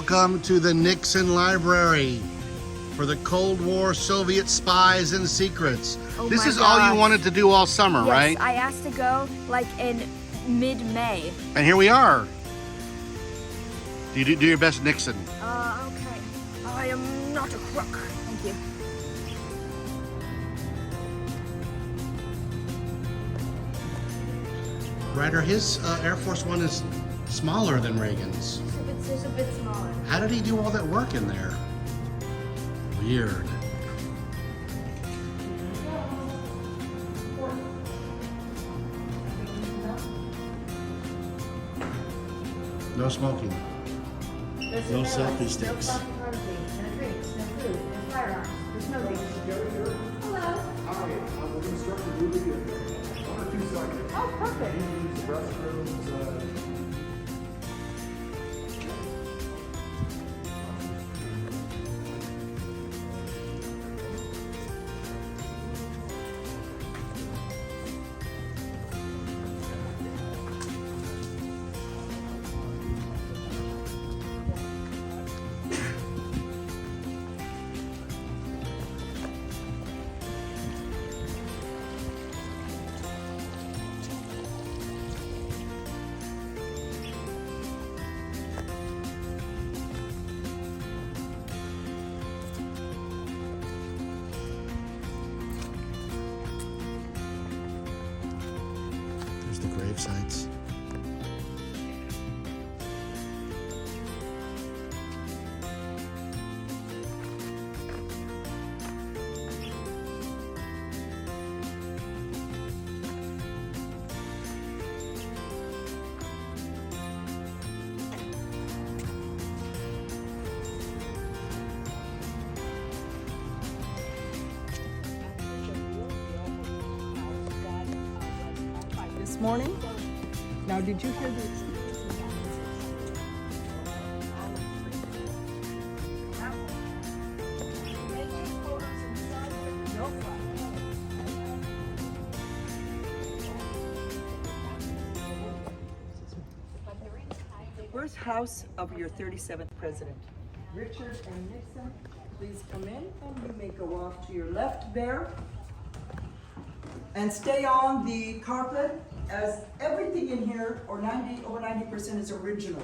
Welcome to the Nixon Library for the Cold War Soviet spies and secrets. This is all you wanted to do all summer, right? Yes, I asked to go like in mid-May. And here we are. Do your best, Nixon. Okay. I am not a crook. Thank you. Ryder, his Air Force One is smaller than Reagan's. It's a bit smaller. How did he do all that work in there? Weird. No smoking. No selfie sticks. No photography, no drinks, no food, no firearms, no smoking. Hello. Hi, I'm the instructor Ruby. 1 or 2 seconds. Oh, perfect. Use the restrooms. There's the grave sites. This morning. Now, did you hear this? First house of your 37th president. Richard and Nixon, please come in, and you may go off to your left there. And stay on the carpet, as everything in here, over 90% is original.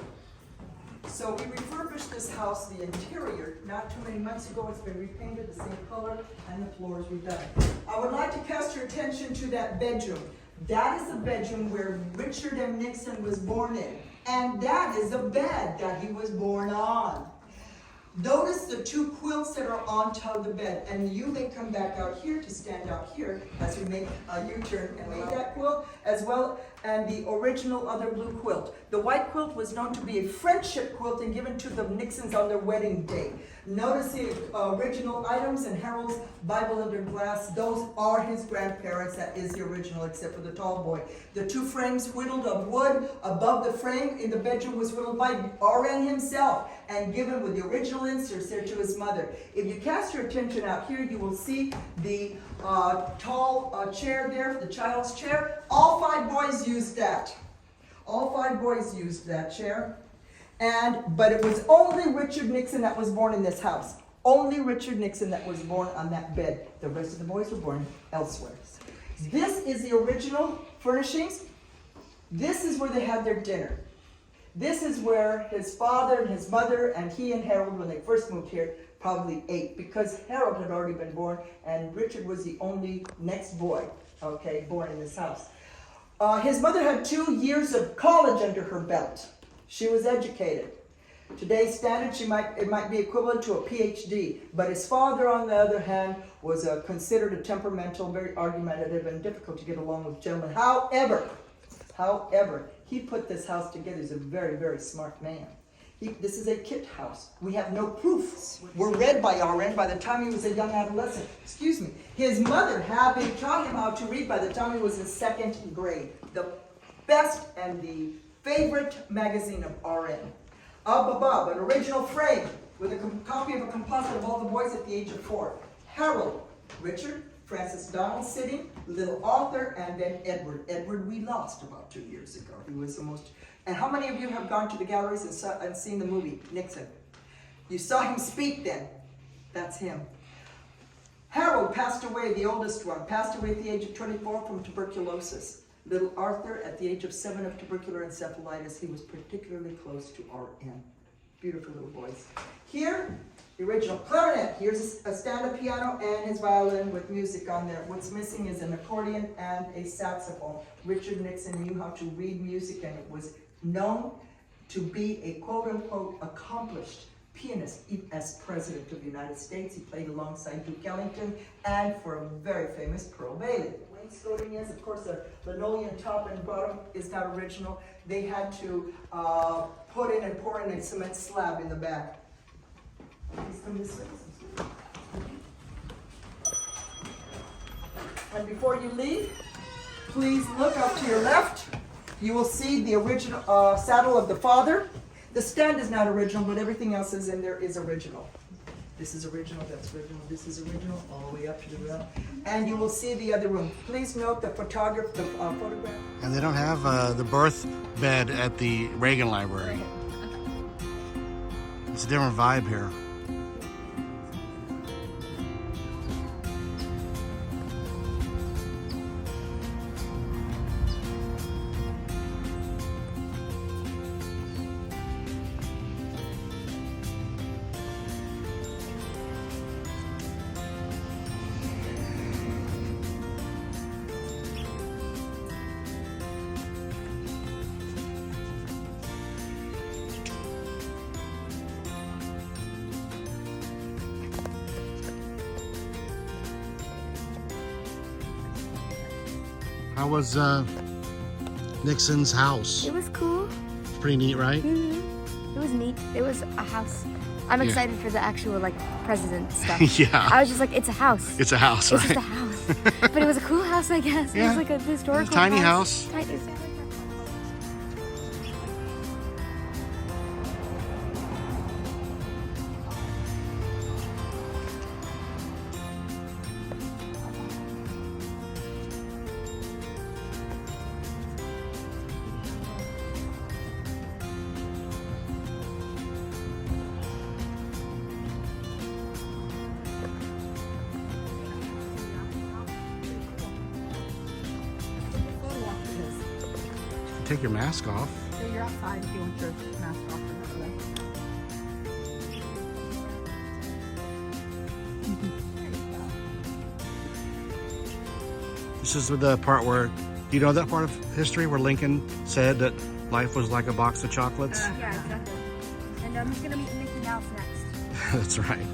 So we refurbished this house, the interior, not too many months ago. It's been repainted the same color, and the floors redone. I would like to cast your attention to that bedroom. That is the bedroom where Richard M. Nixon was born in. And that is a bed that he was born on. Notice the 2 quilts that are on top of the bed, and you may come back out here to stand out here as we make a U-turn and make that quilt, as well, and the original other blue quilt. The white quilt was known to be a friendship quilt and given to the Nixons on their wedding day. Notice the original items and Harold's Bible under glass. Those are his grandparents. That is the original, except for the tall boy. The 2 frames whittled of wood above the frame in the bedroom was whittled by R.N. himself and given with the original inserts there to his mother. If you cast your attention out here, you will see the tall chair there, the child's chair. All 5 boys used that. All 5 boys used that chair. But it was only Richard Nixon that was born in this house. Only Richard Nixon that was born on that bed. The rest of the boys were born elsewhere. This is the original furnishings. This is where they had their dinner. This is where his father and his mother and he and Harold, when they first moved here, probably ate, because Harold had already been born and Richard was the only next boy, okay, born in this house. His mother had 2 years of college under her belt. She was educated. Today's standards, it might be equivalent to a PhD, but his father, on the other hand, was considered a temperamental, very argumentative, and difficult to get along with gentleman. However, he put this house together. He's a very, very smart man. This is a kit house. We have no proof. We're read by R.N. by the time he was a young adolescent. Excuse me. His mother having taught him how to read by the time he was in 2nd grade. The best and the favorite magazine of R.N. Up above, an original frame with a copy of a composite of all the boys at the age of 4. Harold, Richard, Francis Donald sitting, little Arthur, and then Edward. Edward we lost about 2 years ago. He was the most... And how many of you have gone to the galleries and seen the movie, Nixon? You saw him speak then. That's him. Harold passed away, the oldest one, passed away at the age of 24 from tuberculosis. Little Arthur, at the age of 7 of tubercular encephalitis, he was particularly close to RN. Beautiful little boys. Here, the original clarinet. Here's a stand-up piano and his violin with music on there. What's missing is an accordion and a saxophone. Richard Nixon knew how to read music and was known to be a quote-unquote accomplished pianist as President of the United States. He played alongside Duke Ellington and for a very famous Pearl Bailey. Wainscoting is, of course, the linoleum top and bottom is not original. They had to put in and pour in a cement slab in the back. Please come this way. And before you leave, please look up to your left. You will see the original saddle of the father. The stand is not original, but everything else is in there is original. This is original, that's original, this is original, all the way up to the room. And you will see the other room. Please note the photograph. And they don't have the birth bed at the Reagan Library. It's a different vibe here. How was Nixon's house? It was cool. It's pretty neat, right? It was neat. It was a house. I'm excited for the actual president stuff. Yeah. I was just like, it's a house. It's a house, It's right? just a house. But it was a cool house, I guess. It Yeah. was like a historical Tiny house. Tiny. Take your mask off. So you're outside if you want your mask off or not. This is the part where, do you know that part of history where Lincoln said that life was like a box of chocolates? Yeah, exactly. And I'm gonna meet Mickey Mouse next. That's right.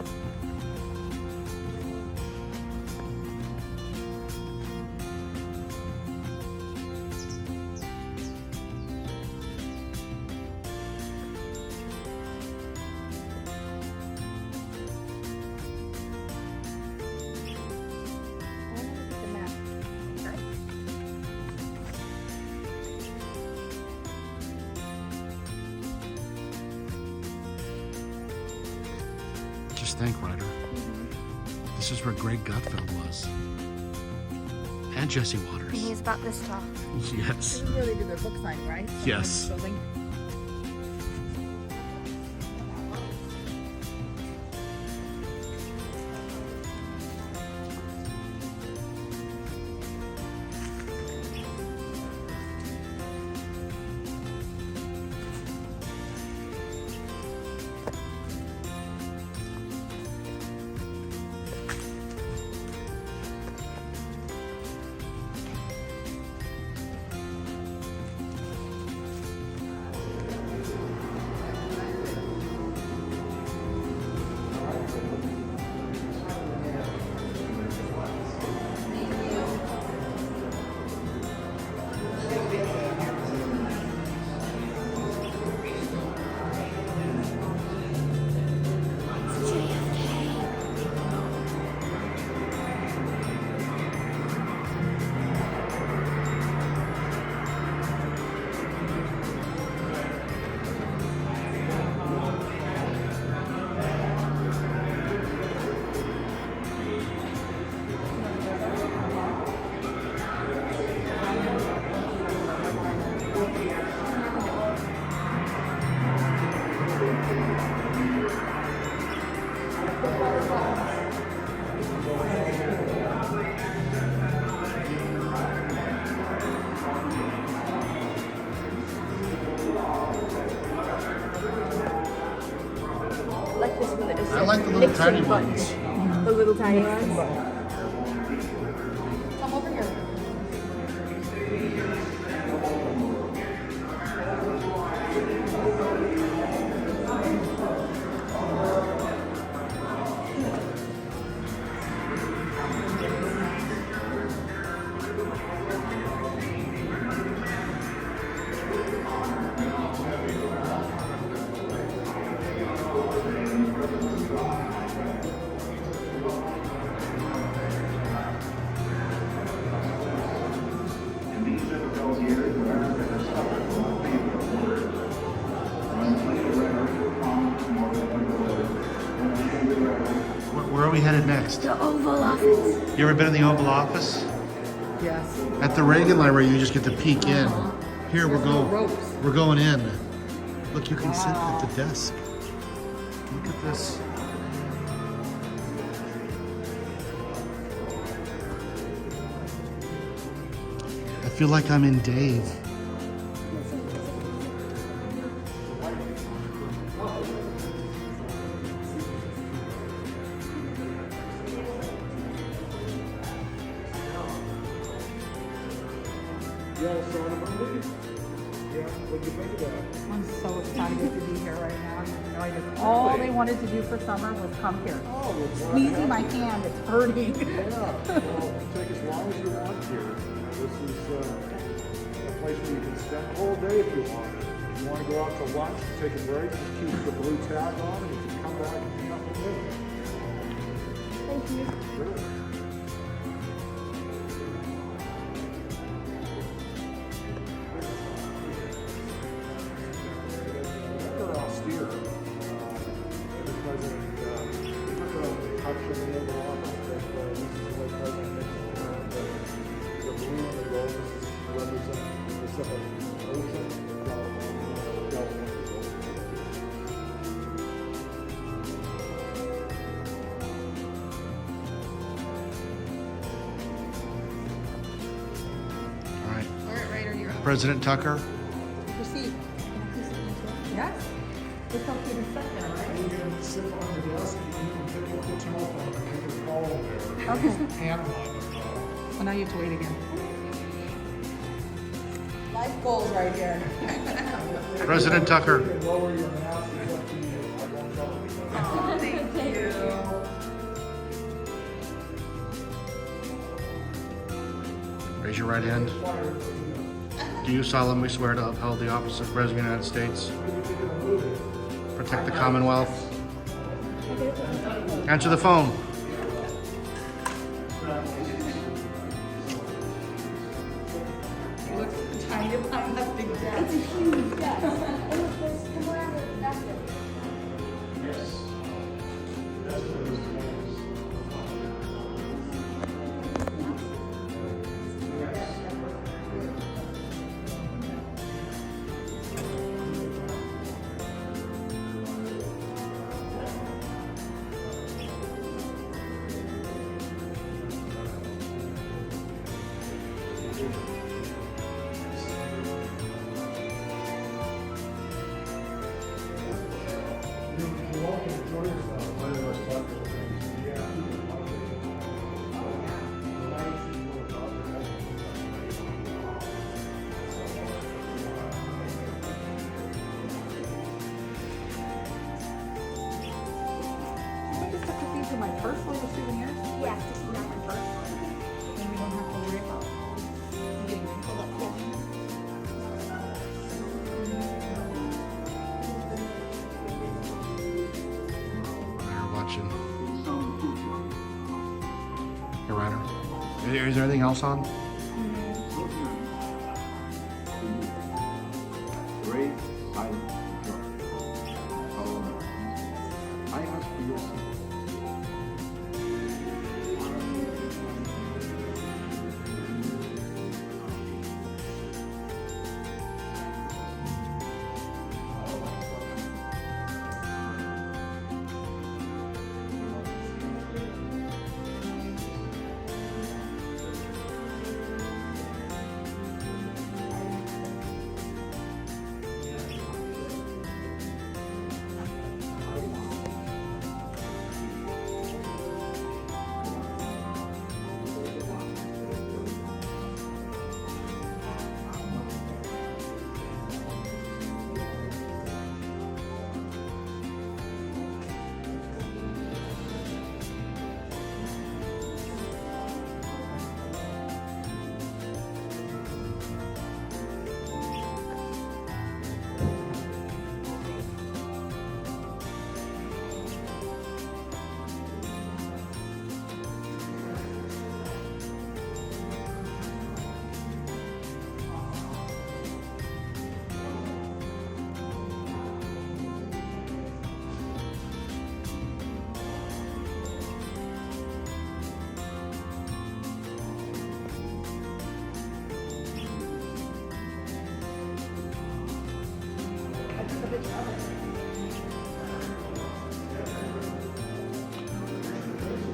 Just think, Ryder. This is where Greg Gutfeld was. And Jesse Waters. And he's about this tall. Yes. This is where they do their book signing, right? Yes. Building. tiny ones. The little tiny ones. Come over here. Where are we headed next? The Oval Office. You ever been in the Oval Office? Yes. At the Reagan Library, you just get to peek in. Here There's no ropes. we're going in. Look, you can sit at the desk. Look at this. I feel like I'm in Dave. You all saw the movie? Yeah, what'd you think of that? I'm so excited to be here right now. You have no idea. All they wanted to do for summer was come here. Oh, well, glad to Squeezing have my you. hand, it's hurting. Yeah, well, take as long as you want here. This is a place where you can spend the whole day if you want. If you want to go out to lunch, take a break, just keep the blue tag on, and you can come back and come in later. Thank you. Sure. They're austere. The president took a touch in the Oval Office that uses the way President Nixon turned the blue and the gold represent the Pacific Ocean. California gold. All right. All right, Ryder, you're up. President Tucker. Proceed. Yes? It's okay to sit there, right? You can sit on your desk, you can pick up the telephone and make a call there. Okay. Hand line. Well, now you have to wait again. Life goals right here. President Tucker. You can lower your mask, it's up to you. I won't tell you. Thank you. Raise your right hand. Do you solemnly swear to uphold the office of President of the United States? Protect the Commonwealth? Answer the phone. You look tiny behind that big desk. It's a huge desk. And look, there's come around the back of it. You're welcome to join us. I know it's fun. Can we just put these in my purse while you're souvenirs? Yeah, just not my first. Then we don't have to worry about getting wrinkled up clothing. You're watching. Here, Ryder. Is there anything else on? Great silent drunk. I ask for your seat.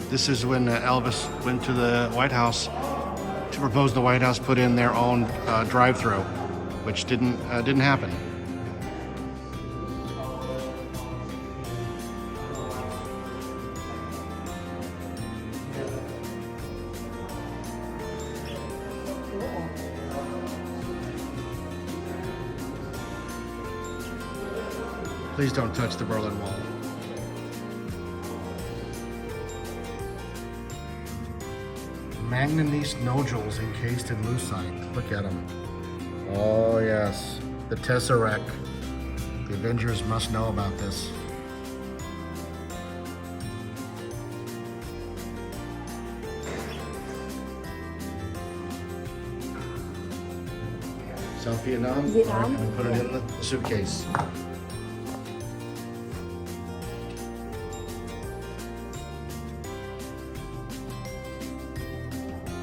This is when Elvis went to the White House to propose the White House put in their own drive-through, which didn't happen. Please don't touch the Berlin Wall. Manganese nodules encased in lucite. Look at them. Oh yes, the Tesseract. The Avengers must know about this. South Vietnam? Vietnam? And we put it in the suitcase.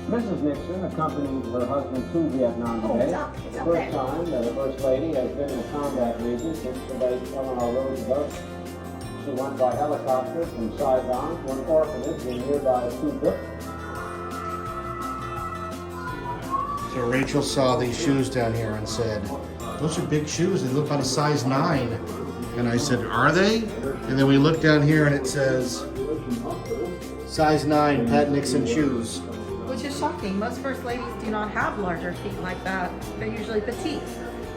Mrs. Nixon accompanied her husband to Vietnam today. The first time that a First Lady has been in a combat region since the late Eleanor Roosevelt. She went by helicopter from Saigon to an orphanage in nearby Thu Duc. So Rachel saw these shoes down here and said, those are big shoes, they look about a size 9. And I said, are they? And then we look down here and it says, size 9 Pat Nixon shoes. Which is shocking. Most first ladies do not have larger feet like that. They're usually petite.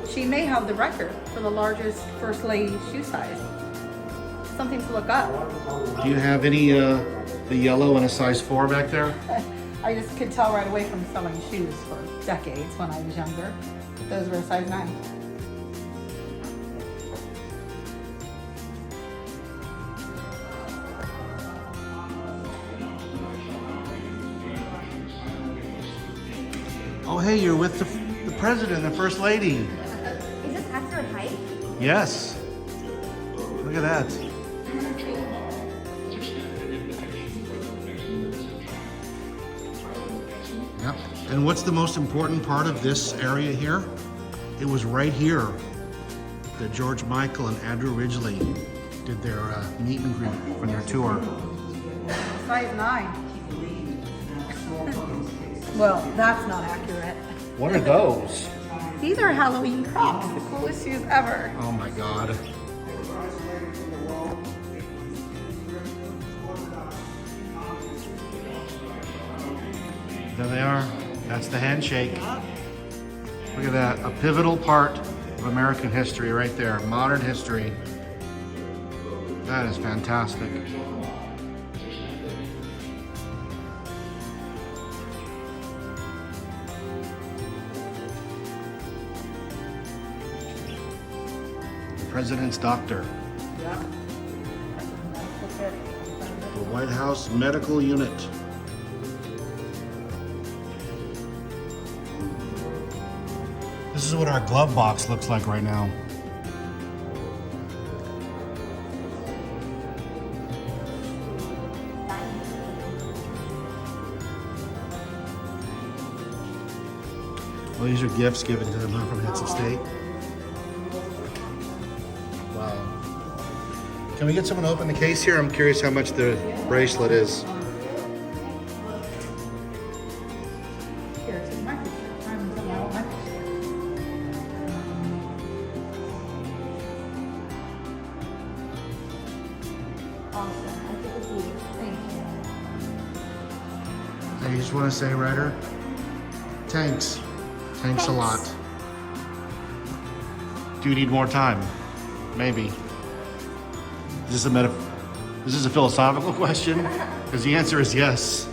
She may have the record for the largest first lady shoe size. Something to look up. Do you have any, the yellow and a size 4 back there? I just could tell right away from selling shoes for decades when I was younger. Those were a size 9. Oh, hey, you're with the president, the first lady. Is this accurate height? Yes. Look at that. Yep. And what's the most important part of this area here? It was right here that George Michael and Andrew Ridgeley did their meet and greet from their tour. Size 9. Well, that's not accurate. What are those? These are Halloween Crocs, the coolest shoes ever. Oh my God. There they are. That's the handshake. Look at that. A pivotal part of American history right there. Modern history. That is fantastic. President's doctor. Yeah. The White House Medical Unit. This is what our glove box looks like right now. Well, these are gifts given to them from heads of state. Wow. Can we get someone to open the case here? I'm curious how much the bracelet is. Here, take my picture. I'm gonna hold my picture. Awesome. I think it's you. Thank you. I just want to say, Ryder, thanks. Thanks a lot. Do you need more time? Maybe. Is this a philosophical question? Because the answer is yes.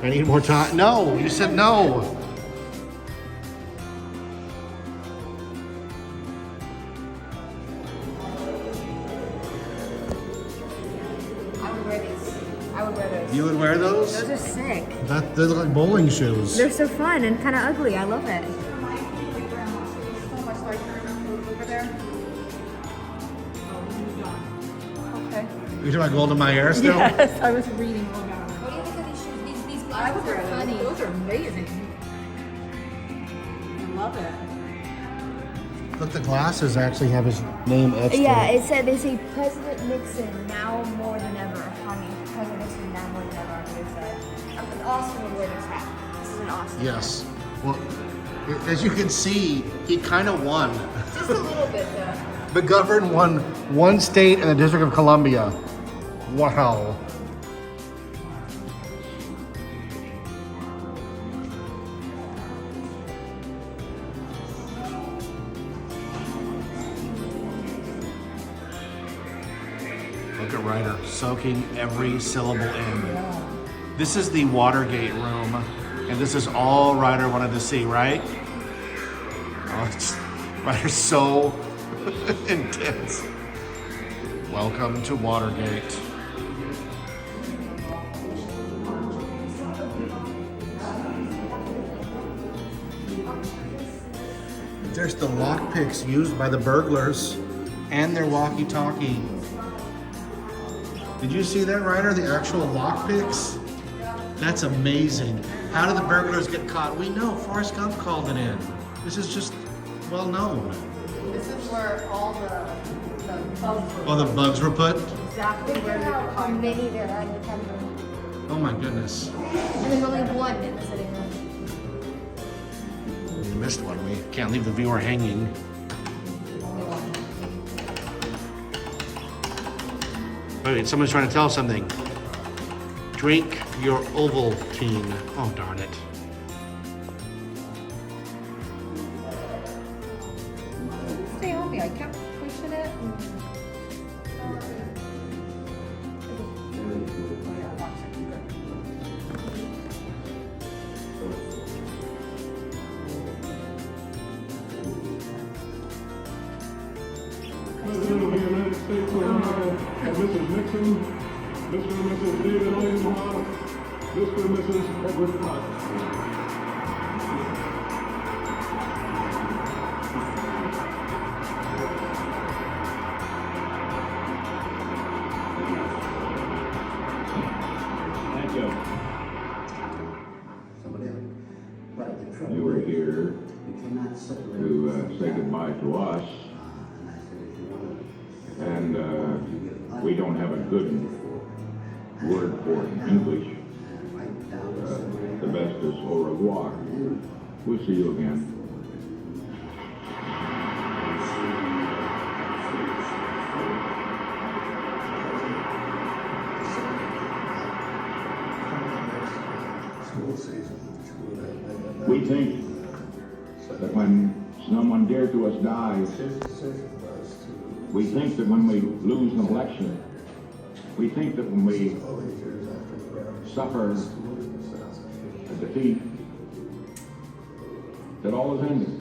I need more time. No, you said no. I would wear these. I would wear those. You would wear those? Those are sick. They look like bowling shoes. They're so fun and kind of ugly. I love it. So much like over there. Okay. You talking about Golden Meyer still? Yes, I was reading. What do you think of these shoes? These I would glasses wear are those. funny. Those are amazing. I love it. Look, the glasses actually have his name etched Yeah, in it. they say President Nixon now more than ever. I mean, President Nixon now more than ever. Yes. Well, as you can see, he kind of won. Just a little bit, though. McGovern won one state and the District of Columbia. Wow. Look at Ryder soaking every syllable in. This is the Watergate room, and this is all Ryder wanted to see, right? Oh, Ryder's so intense. Welcome to Watergate. There's the lockpicks used by the burglars and their walkie-talkie. Did you see that, Ryder? The actual lockpicks? That's amazing. How did the burglars get caught? We know. Forrest Gump called it in. This is just well known. This is where all the bugs were. Oh, the bugs were put? Exactly Look where at they were how hiding. many there are in the bedroom. Oh my goodness. And there's only one in the sitting room. We missed one. We can't leave the viewer hanging. Wait, someone's trying to tell us something. Drink your Ovaltine. Oh, darn it. Stay on me. I kept pushing it. President of the United States of America, Mrs. Nixon, Mr. and Mrs. David Eisenhower, Mr. and Mrs. Edward Clark. Thank you. You were here to say goodbye to us, and we don't have a good word for it in English. The best is au revoir. We'll see you again. We think that when someone dear to us dies, we think that when we lose an election, we think that when we suffer a defeat, that all is ended.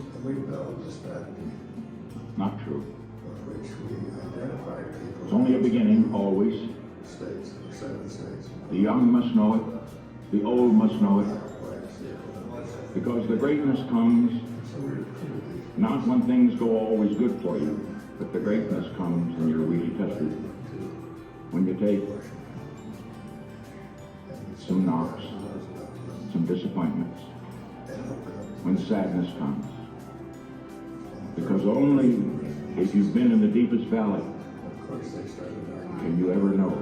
Not true. It's only a beginning, always. The young must know it, the old must know it, because the greatness comes not when things go always good for you, but the greatness comes when you're really tested. When you take some knocks, some disappointments, when sadness comes. Because only if you've been in the deepest valley can you ever know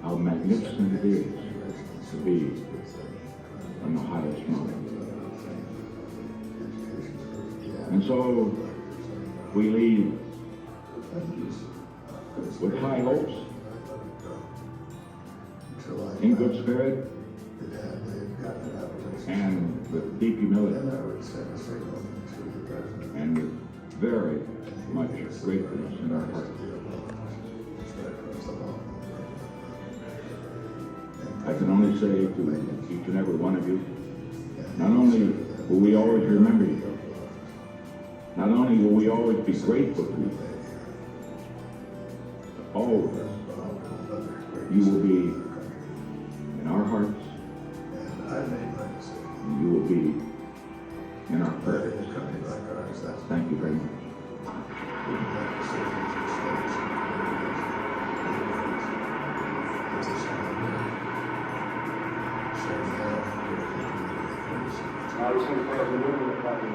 how magnificent it is to be on the highest mountain. And so we leave with high hopes, in good spirit, and with deep humility, and with very much gratefulness in our hearts. I can only say to each and every one of you, not only will we always remember you, not only will we always be grateful to you, but always you will be in our hearts, and you will be in our prayers. Thank you very much. I received President from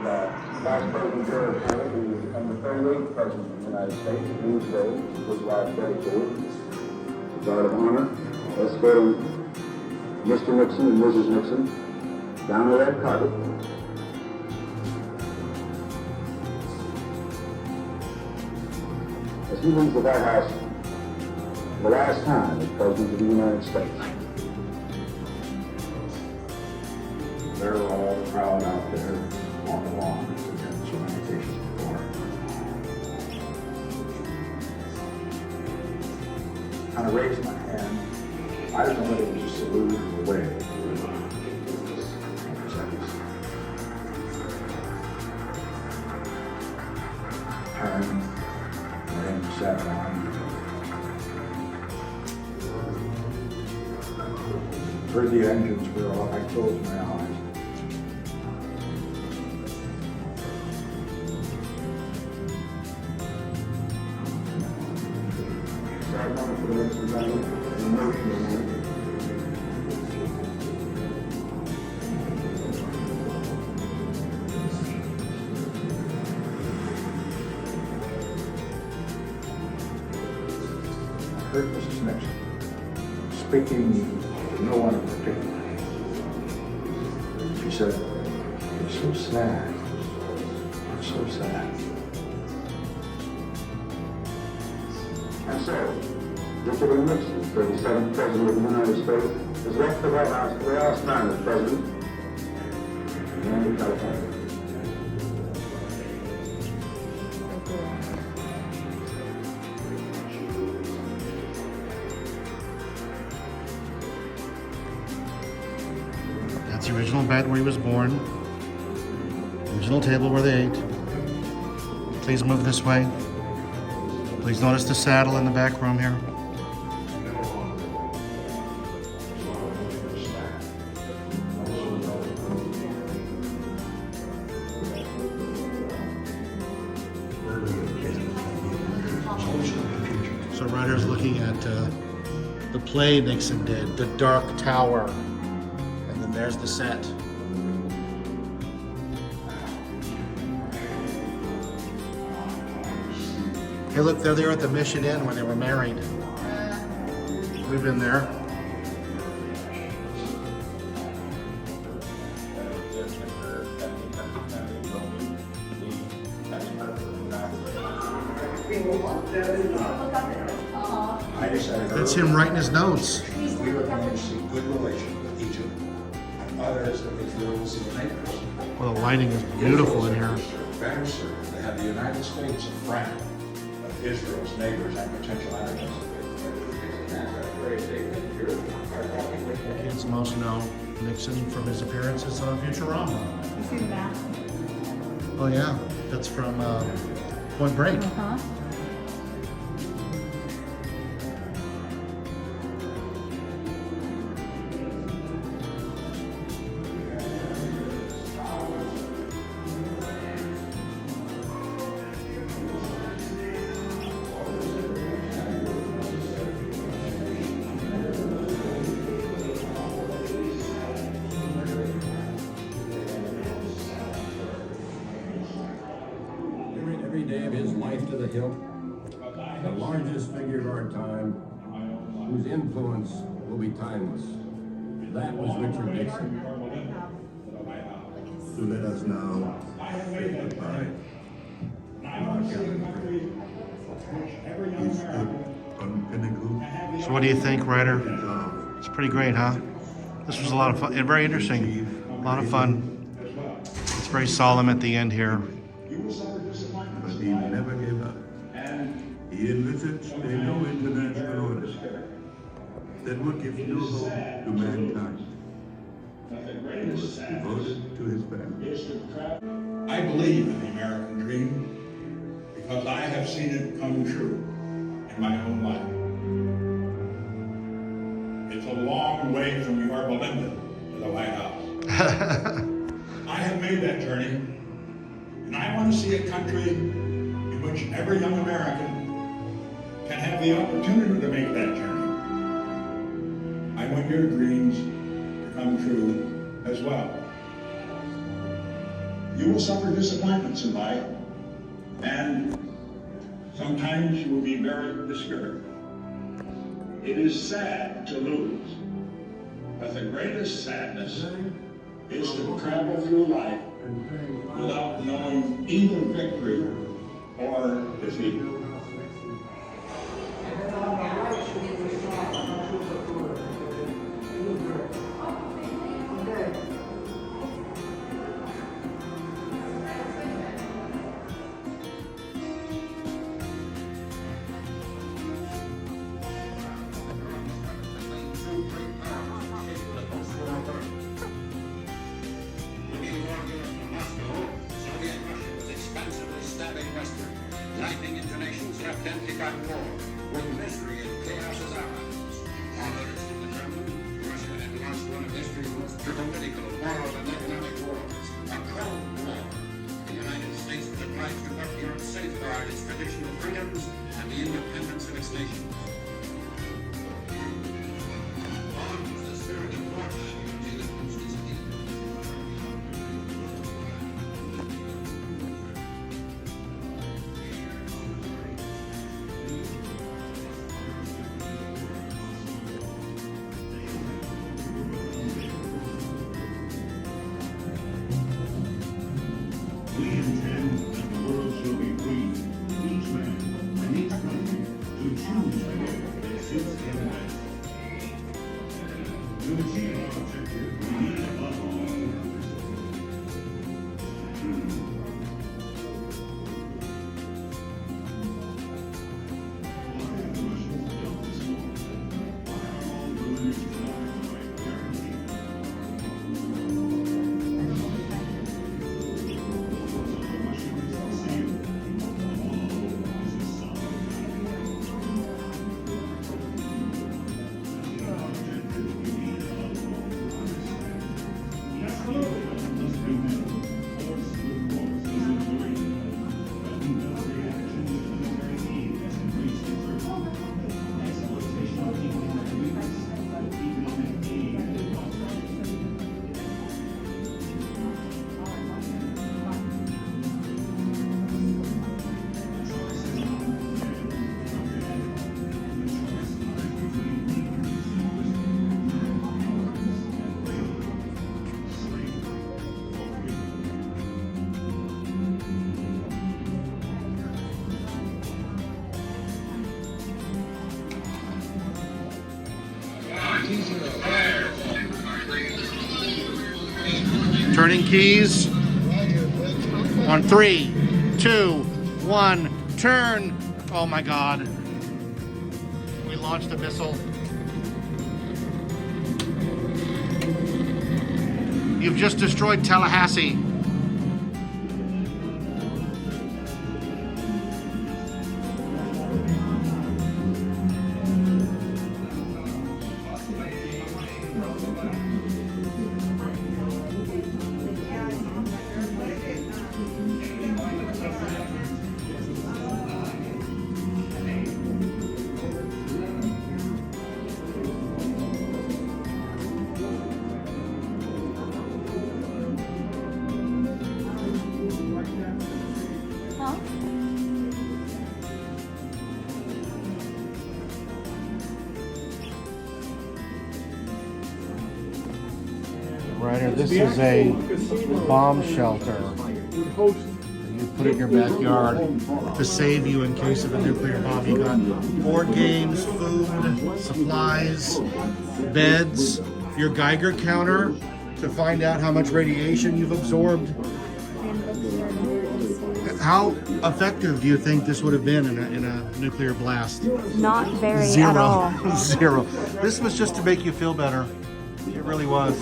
Vice President Gerald Ford, who will become the 38th President of the United States, Tuesday, July 32. Guard of Honor, escorting Mr. Nixon and Mrs. Nixon down the red carpet. As he leaves the White House for the last time as President of the United States. They're all proud out there on the lawn, as we've done so many occasions before. Kind of raised my hand. I don't know whether it was a salute or a wave. Turned, and sat down. Heard the engines were off. I closed my eyes. I heard Mrs. Nixon speaking to no one in particular. She said, "It's so sad. It's so sad." And so, Richard Nixon, 37th President of the United States, has left the White House for the last time as President of California. That's the original bed where he was born. Original table where they ate. Please move this way. Please notice the saddle in the back room here. So Ryder's looking at the play Nixon did, The Dark Tower. And then there's the set. Hey, look, they're there at the Mission Inn when they were married. We've been there. That's him writing his notes. We were going to see good relations with Egypt and others of Israel's neighbors. Well, the lighting is beautiful in here. Better served to have the United States a friend of Israel's neighbors and potential enemies. Kids most know Nixon from his appearances on Futurama. You see the map? Oh yeah, that's from Point Break. Uh-huh. Every day of his life to the hilt, the largest figure of our time, whose influence will be timeless. That was Richard Nixon. So let us now say goodbye to our gallery. He stood on pinnacle. So what do you think, Ryder? Resolve. It's pretty great, huh? This was a lot of fun and very interesting. A lot of fun. It's very solemn at the end here. But he never gave up. He envisaged a new international order that would give new hope to mankind. He was devoted to his family. I believe in the American dream because I have seen it come true in my own life. It's a long way from Yorba Linda to the White House. I have made that journey, and I want to see a country in which every young American can have the opportunity to make that journey. I want your dreams to come true as well. You will suffer disappointments in life, and sometimes you will be very discouraged. It is sad to lose, but the greatest sadness is to travel through life without knowing either victory or defeat. Lightning intonations left empty by war, with misery and chaos as allies. Followers from the Kremlin, Russia had launched one of history's most political, moral, and economic wars, a Cold War. The United States was obliged to work here to safeguard its traditional freedoms and the independence of its nation. On was the spirit of wartime until it was disappeared. We intend that the world shall be free, each man and each country to choose the way that suits them best. To achieve our objective, we need above all why have the Russians built this wall? Why are all ruins denied by guarantee? Turning keys on 3, 2, 1, turn. Oh my God. We launched a missile. You've just destroyed Tallahassee. Ryder, this is a bomb shelter. You put it in your backyard to save you in case of a nuclear bomb. You got board games, food, supplies, beds, your Geiger counter to find out how much radiation you've absorbed. How effective do you think this would have been in a nuclear blast? Not very Zero. at all. Zero. This was just to make you feel better. It really was.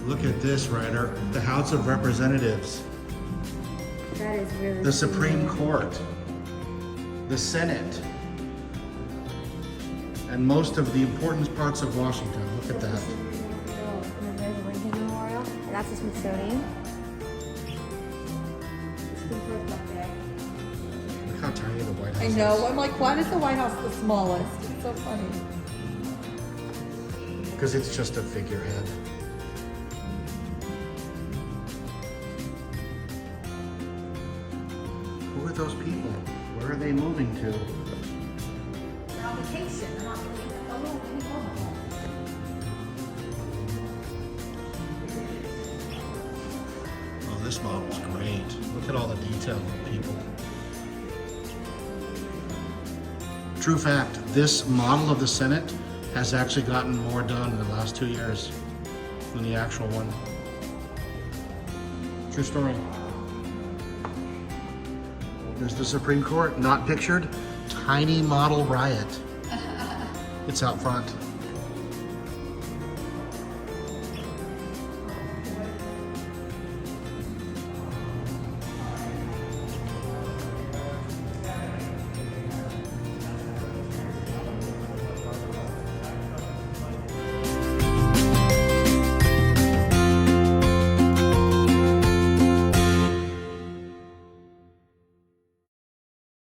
Look at this, Ryder. The House of Representatives, That is really the Supreme Court, the Senate, and most of the important parts of Washington. Look at that. And then there's the Lincoln Memorial, and that's the Smithsonian. Look how tiny the White House I is. know. I'm like, why is the White House the smallest? It's so funny. Because it's just a figurehead. Who are those people? Where are they moving to? They're on vacation. They're not really Oh, this model's great. Look at all the detail on people. True fact, this model of the Senate has actually gotten more done in the last 2 years than the actual one. True story. There's the Supreme Court, not pictured. Tiny model riot. It's out front.